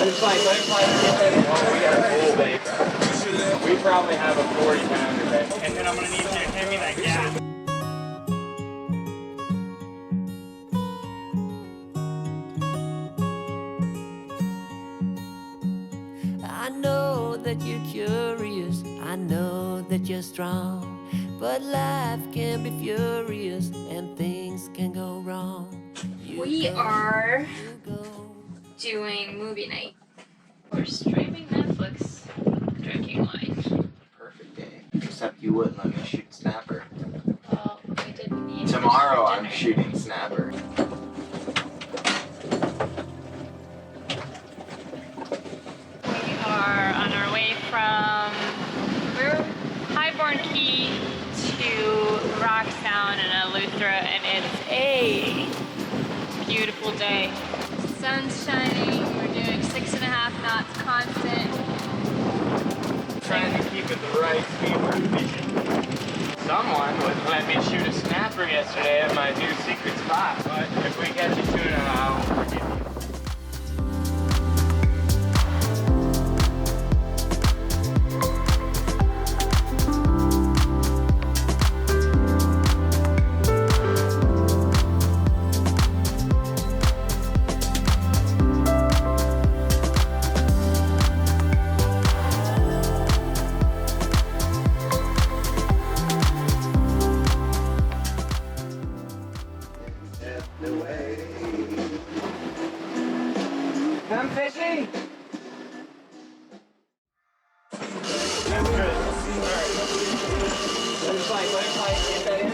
It's like, oh, we got a full bait. We probably have a 40-pounder bait. And then I'm gonna need you to hand me that gap. I know that you're curious, I know that you're strong, but life can be furious and things can go wrong. We are doing movie night. We're streaming Netflix, drinking wine. Perfect day. Except you wouldn't let me shoot snapper. Well, we didn't eat Tomorrow I'm shooting snapper. We are on our way from Highbourne Cay to Rock Sound in Eleuthera, and it's a beautiful day. Sun's shining, we're doing 6.5 knots constant. Trying to keep it the right speed for fishing. Someone wouldn't let me shoot a snapper yesterday at my new secret spot, but if we catch a tuna, I'll forgive you. Come fishing! That's good. Alright. Let's fight, get that in.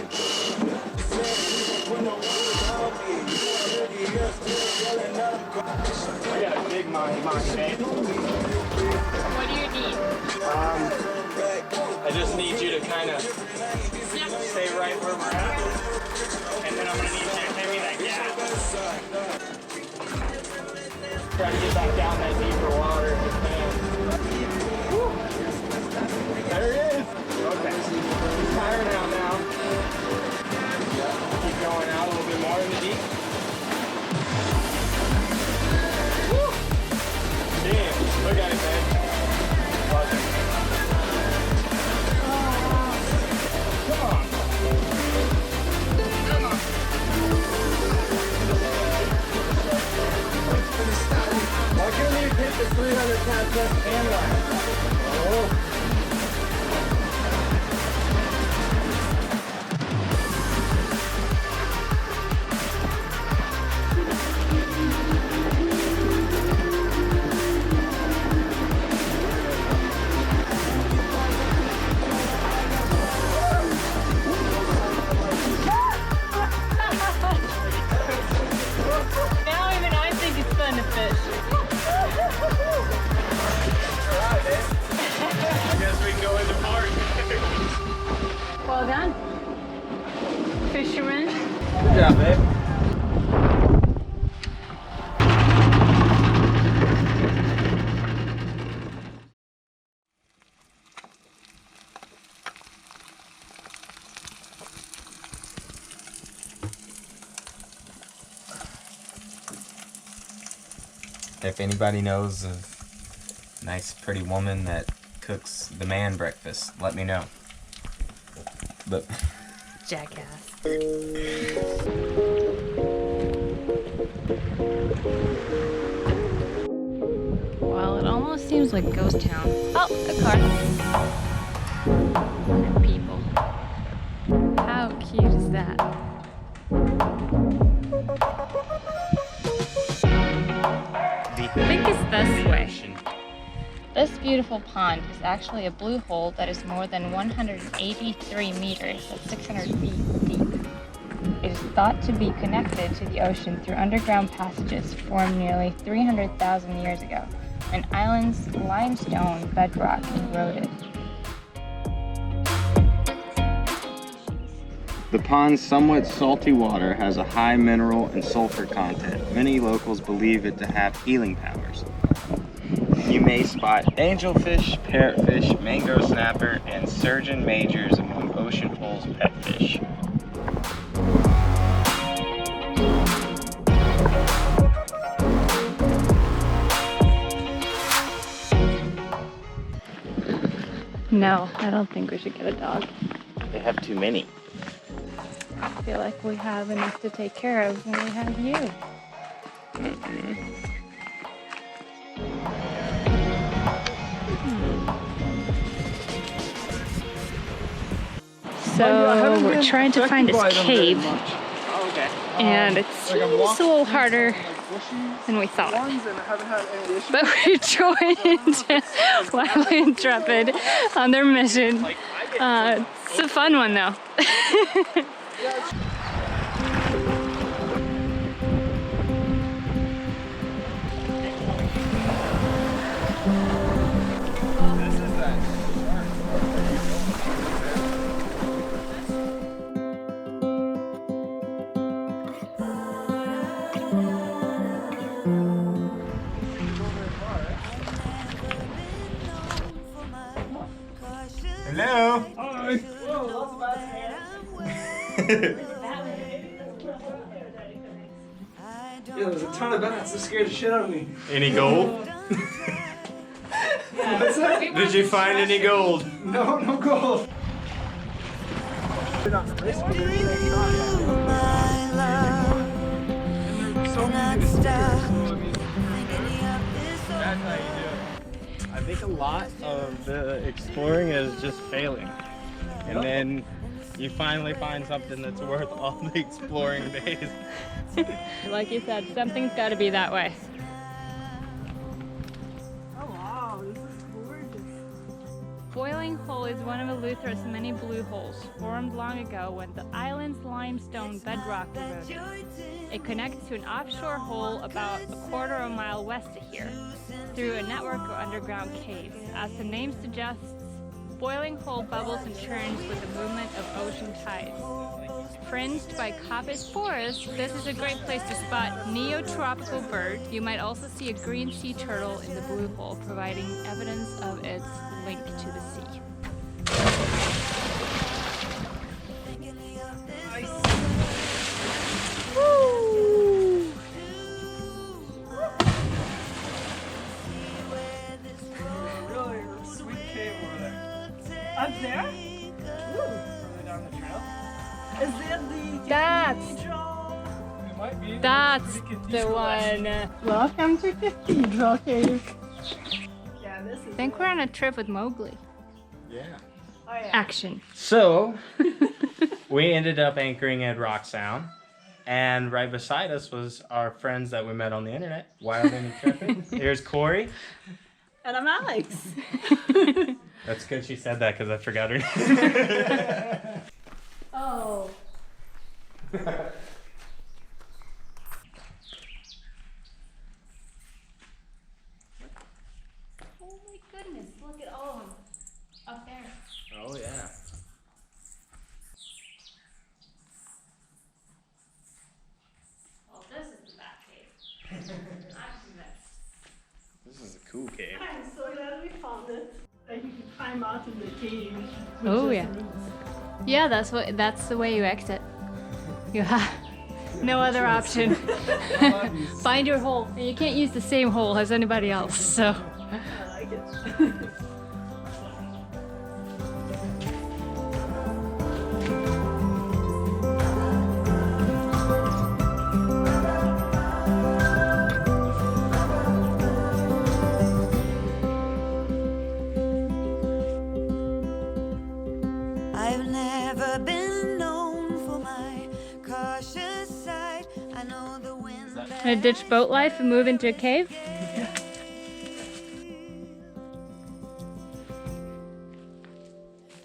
I got a big MAHI bait. What do you need? I just need you to kind of stay right where we're at. And then I'm going to need you to hand me that gap. Try to get back down that deeper water if you can. Woo. There it is. Okay. He's tiring out now. Keep going out a little bit more in the deep. Woo. Damn. Look at it, man. Love it. Come on. Come on. Why couldn't you hit the 300-pound plus hand line? Oh. Now even I think it's fun to fish. Alright, man. I guess we can go in the park. Well done. Fisherman. Good job, babe. If anybody knows of a nice, pretty woman that cooks the man breakfast, let me know. But Jackass. Well, it almost seems like ghost town. Oh, a car. And people. How cute is that? I think it's this way. This beautiful pond is actually a blue hole that is more than 183 meters, that's 600 feet deep. It is thought to be connected to the ocean through underground passages formed nearly 300,000 years ago, when island's limestone bedrock eroded. the pond's somewhat salty water has a high mineral and sulfur content. Many locals believe it to have healing powers. You may spot angelfish, parrotfish, mangrove snapper, and sturgeon majors among Ocean Pole's pet fish. No, I don't think we should get a dog. They have too many. I feel like we have enough to take care of when we have you. So we're trying to find this cave, and it seems a little harder than we thought. But we joined Wildy Intrepid on their mission. It's a fun one though. Hello. Hi. Yeah, there's a ton of bats. They scared the shit out of me. Any gold? What's that? Did you find any gold? No, no gold. I think a lot of the exploring is just failing. And then you finally find something that's worth all the exploring days. Like you said, something's got to be that way. Oh wow, this is gorgeous. Boiling Hole is one of Eleuthero's many blue holes, formed long ago when the island's limestone bedrock eroded. It connects to an offshore hole about a quarter of a mile west of here, through a network of underground caves. As the name suggests, Boiling Hole bubbles and churns with the movement of ocean tides. Fringed by coppice forest, this is a great place to spot neotropical birds. You might also see a green sea turtle in the blue hole, providing evidence of its link to the sea. Woo! Really sweet cave over there. Up there? Further down the trail. Is that the That's cathedral? It might be. That's Maybe the cathedral one. Welcome to Cathedral Cave. Yeah, this is. I think we're on a trip with Mowgli. Yeah. Oh yeah. Action. So, we ended up anchoring at Rock Sound. And right beside us was our friends that we met on the internet, Wildy Intrepid. Here's Corey. And I'm Alex. That's good she said that because I forgot her name. Oh. Oh my goodness, look at all of them up there. Oh, yeah. Well, this is the back cave. This is a cool cave. I'm so glad we found it. Like you can climb out of the cave. with Oh, just yeah. roots. Yeah, that's the way you exit. You have no other option. Find your hole, and you can't use the same hole as anybody else. So. I like it. I've never been known for my cautious side. I know the wind Gonna ditch boat life and move into a cave?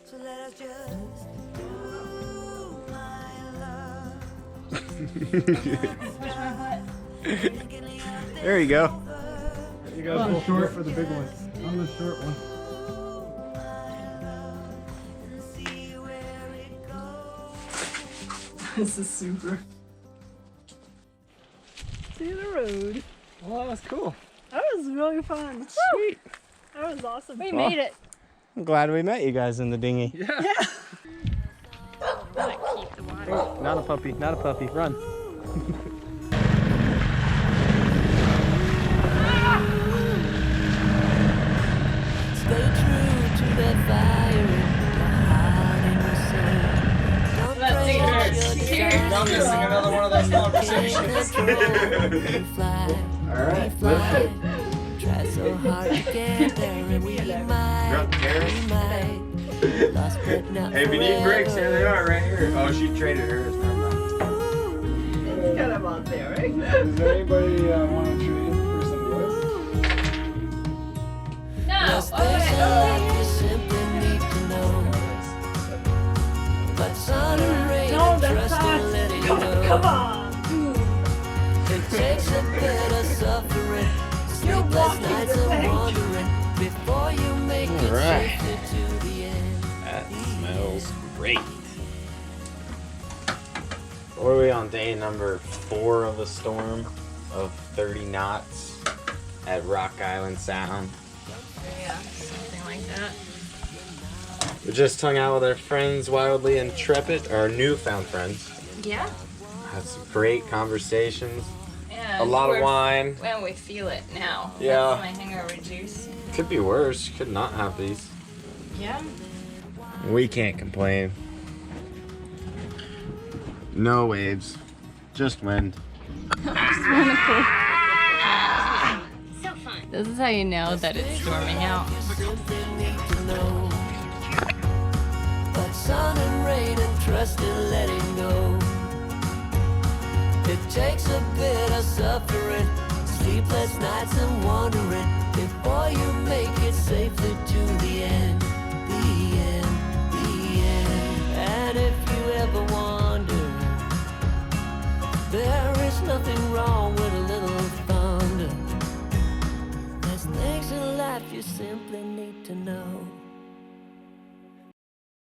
so let us just do my love. There you go. You guys go short for the big one. I'm the short one. This is super. See the road. Well, that was cool. That was really fun. Sweet. That was awesome. We made it. I'm glad we met you guys in the dinghy. Yeah. Like, keep the water. Oh, not a puppy, not a puppy. Run. Stay true to the fire. we fly. Alright, We fly. Try so hard to get there, and we might. Lost but not Hey, if you need brakes, here they are, right here. Oh, she traded hers. Never mind. Got them out there, right? Does anybody want to trade for some wood? No. There's things in life you simply need to know. But sun and rain No, and that's trust not. and letting go. Come on. It takes a bit of suffering, sleepless nights of wandering before you make it Alright. safely to the end. That smells great. What are we on day number 4 of the storm of 30 knots at Rock Island Sound? Yeah, something like that. We just hung out with our friends, Wildy Intrepid, our newfound friends. Yeah. Had some great conversations, And a lot of wine. And we feel it now. Yeah. That's my hangover juice. Could be worse. Could not have these. Yeah. We can't complain. No waves, just wind. So fun. This is how you know that it's storming out. But sun and rain and trust and letting go. It takes a bit of suffering, sleepless nights and wandering before you make it safely to the end, the end, the end. And if you ever wonder, there is nothing wrong with a little thunder. There's things in life you simply need to know.